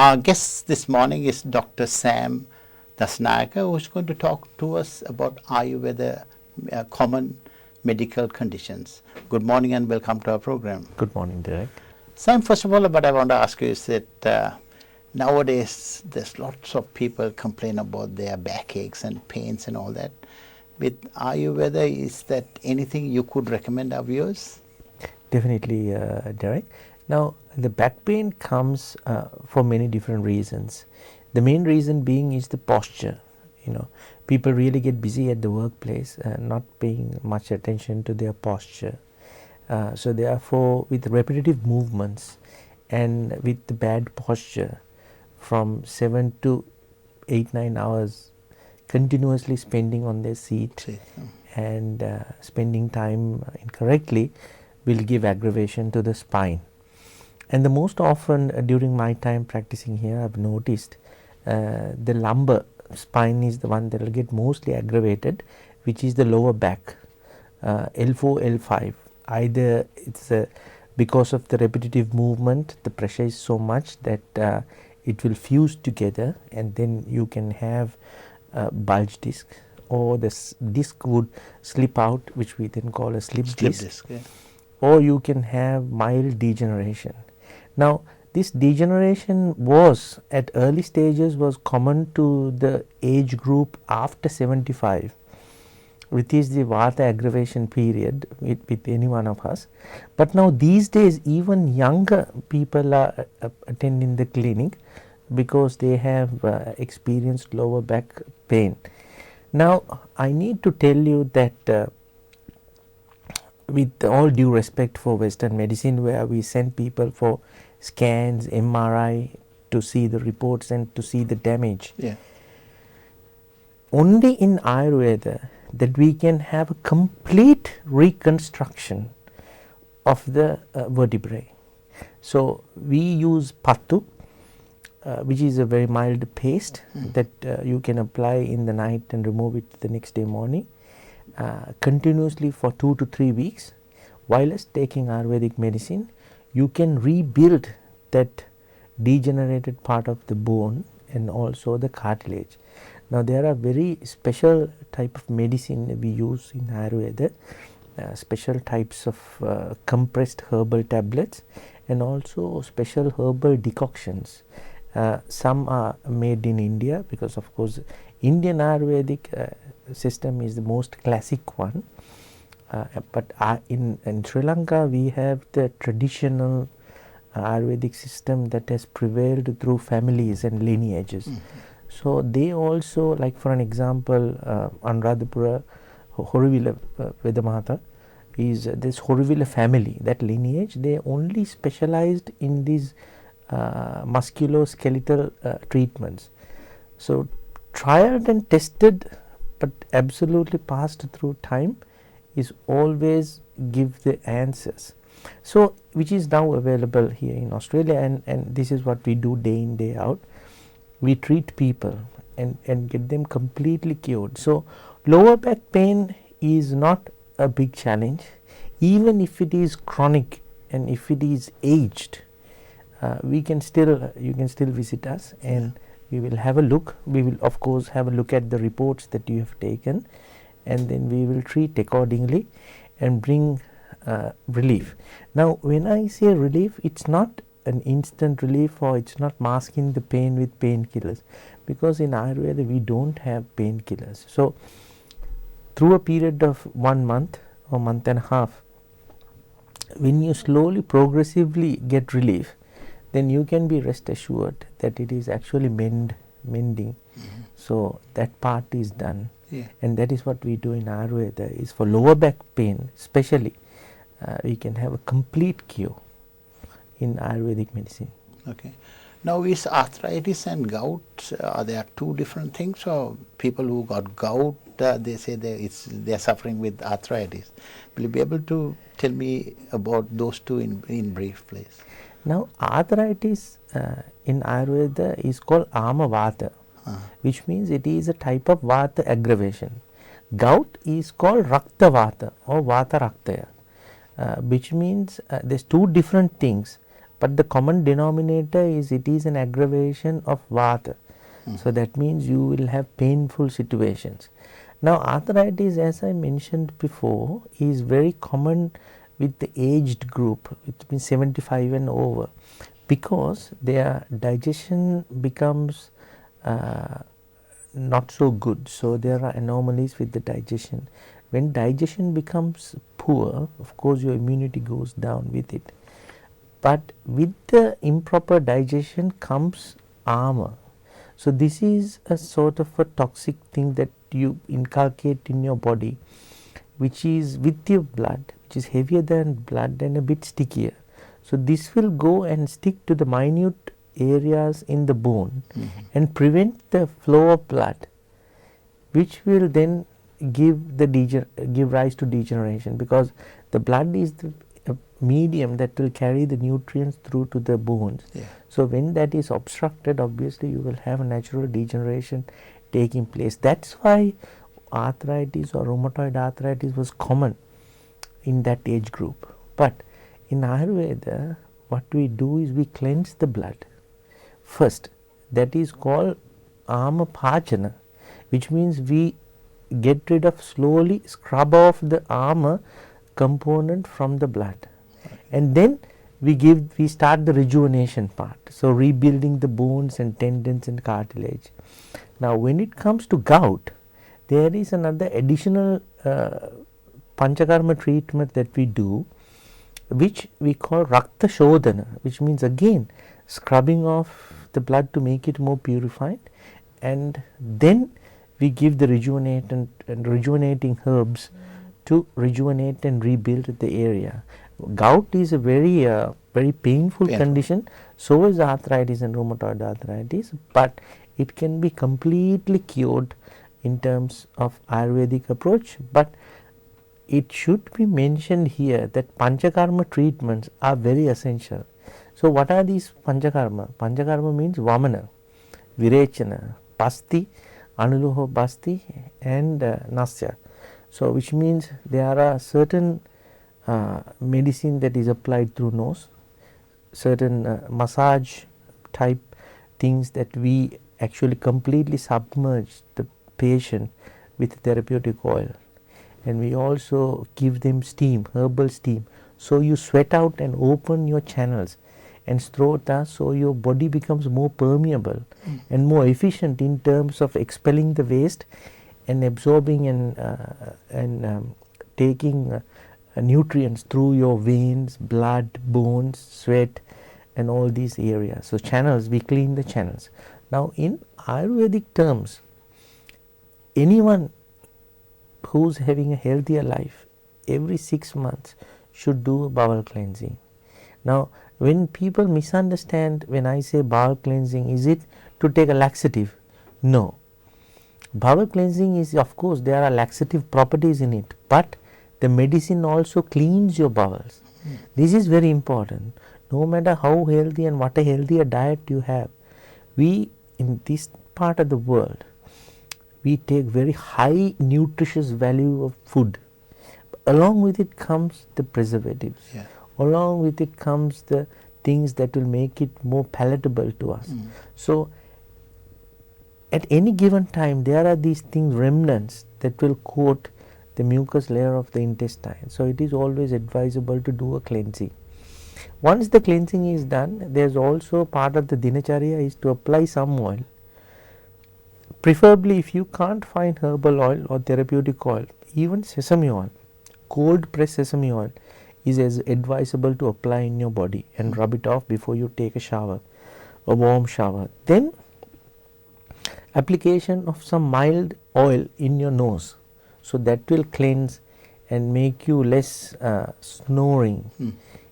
Our guest this morning is Dr. Sam Dasanayake, who is going to talk to us about Ayurveda common medical conditions. Good morning and welcome to our program. Good morning, Derek. Sam, first of all, what I want to ask you is that nowadays there's lots of people complain about their backaches and pains and all that. With Ayurveda, is that anything you could recommend our viewers? Definitely, Derek. Now, the back pain comes for many different reasons. The main reason being is the posture. People really get busy at the workplace, not paying much attention to their posture. So therefore, with repetitive movements and with the bad posture, from 7 to 8-9 hours continuously spending on their seat and spending time incorrectly will give aggravation to the spine. And the most often during my time practicing here, I've noticed the lumbar spine is the one that will get mostly aggravated, which is the lower back, L4, L5. Either it's because of the repetitive movement, the pressure is so much that it will fuse together, and then you can have bulge disc, or the disc would slip out, which we then call a slip disc. Yeah. Or you can have mild degeneration. Now, this degeneration was at early stages was common to the age group after 75, which is the Vata aggravation period with any one of us. But now these days even younger people are attending the clinic because they have experienced lower back pain. Now, I need to tell you that with all due respect for Western medicine, where we send people for scans, MRI to see the reports and to see the damage. Yeah. Only in Ayurveda that we can have a complete reconstruction of the vertebrae. So we use pattu, which is a very mild paste that you can apply in the night and remove it the next day morning. Continuously for 2 to 3 weeks, whilst taking Ayurvedic medicine, you can rebuild that degenerated part of the bone and also the cartilage. Now, there are very special type of medicine we use in Ayurveda, special types of compressed herbal tablets and also special herbal decoctions. Some are made in India because of course Indian Ayurvedic system is the most classic one, but in Sri Lanka we have the traditional Ayurvedic system that has prevailed through families and lineages. So they also, like for an example, Anuradhapura Horivila Vedamata is this Horivila family, that lineage, they only specialized in these musculoskeletal treatments. So tried and tested but absolutely passed through time is always give the answers. So which is now available here in Australia, and this is what we do day in day out. We treat people and get them completely cured. So lower back pain is not a big challenge, even if it is chronic and if it is aged. You can still visit us and we will have a look. We will of course have a look at the reports that you have taken, and then we will treat accordingly and bring relief. Now, when I say relief, it's not an instant relief, or it's not masking the pain with painkillers, because in Ayurveda we don't have painkillers. So through a period of 1 month or month and a half, when you slowly progressively get relief, then you can be rest assured that it is actually mending. So that part is done. And that is what we do in Ayurveda, is for lower back pain especially, we can have a complete cure in Ayurvedic medicine. Okay. Now, is arthritis and gout, are there two different things? Or people who got gout, they say they are suffering with arthritis. Will you be able to tell me about those two in brief, please? Now, arthritis in Ayurveda is called Ama Vata, which means it is a type of Vata aggravation. Gout is called Rakta Vata or Vata Raktaya, which means there's two different things. but the common denominator is it is an aggravation of vata. So that means you will have painful situations. Now arthritis, as I mentioned before, is very common with the aged group, it means 75 and over, because their digestion becomes not so good. So there are anomalies with the digestion. When digestion becomes poor, of course your immunity goes down with it. But with the improper digestion comes armor. So this is a sort of a toxic thing that you inculcate in your body, which is with your blood, which is heavier than blood and a bit stickier. So this will go and stick to the minute areas in the bone and prevent the flow of blood, which will then give rise to degeneration, because the blood is the medium that will carry the nutrients through to the bones. Yeah. So when that is obstructed, obviously you will have a natural degeneration taking place. That's why arthritis or rheumatoid arthritis was common in that age group. But in Ayurveda, what we do is we cleanse the blood first. That is called amapachana, which means we get rid of, slowly scrub off the armor component from the blood, and then we start the rejuvenation part, so rebuilding the bones and tendons and cartilage. Now when it comes to gout, there is another additional panchakarma treatment that we do, which we call rakta shodhana, which means again scrubbing off the blood to make it more purified, and then we give the rejuvenating herbs to rejuvenate and rebuild the area. Gout is a very painful condition, so is arthritis and rheumatoid arthritis, but it can be completely cured in terms of Ayurvedic approach. But it should be mentioned here that panchakarma treatments are very essential. So what are these panchakarma? Panchakarma means vamana, virechana, pasti, anuloho basti and nasya. So which means there are certain medicine that is applied through nose, certain massage type things that we actually completely submerge the patient with therapeutic oil, and we also give them steam, herbal steam. So you sweat out and open your channels and strota, so your body becomes more permeable and more efficient in terms of expelling the waste and absorbing and taking nutrients through your veins, blood, bones, sweat and all these areas. So channels, we clean the channels. Now in Ayurvedic terms, anyone who's having a healthier life every 6 months should do a bowel cleansing. Now when people misunderstand when I say bowel cleansing, is it to take a laxative? No. Bowel cleansing is, of course, there are laxative properties in it, but the medicine also cleans your bowels. This is very important. No matter how healthy and what a healthier diet you have, we in this part of the world, we take very high nutritious value of food. Along with it comes the preservatives. Yeah. Along with it comes the things that will make it more palatable to us. So at any given time there are these things, remnants that will coat the mucous layer of the intestine. So it is always advisable to do a cleansing. Once the cleansing is done, there is also part of the dinacharya is to apply some oil. Preferably if you can't find herbal oil or therapeutic oil, even sesame oil, cold pressed sesame oil is as advisable to apply in your body and rub it off before you take a shower, a warm shower. Then application of some mild oil in your nose, so that will cleanse and make you less snoring,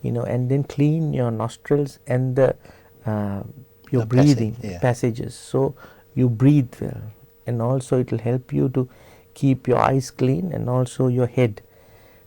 and then clean your nostrils and your breathing passages, so you breathe well, and also it will help you to keep your eyes clean and also your head.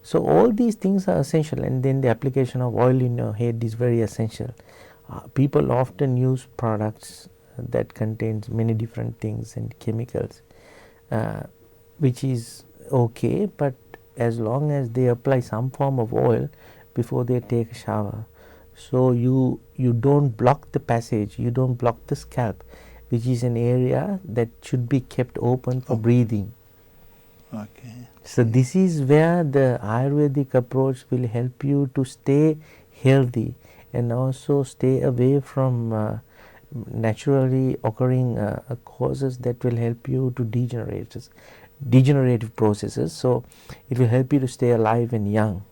So all these things are essential, and then the application of oil in your head is very essential. People often use products that contains many different things and chemicals, which is okay, but as long as they apply some form of oil before they take a shower. So you don't block the passage, you don't block the scalp, which is an area that should be kept open for breathing. Okay. So this is where the Ayurvedic approach will help you to stay healthy and also stay away from naturally occurring causes that will help you to degenerative processes. So it will help you to stay alive and young.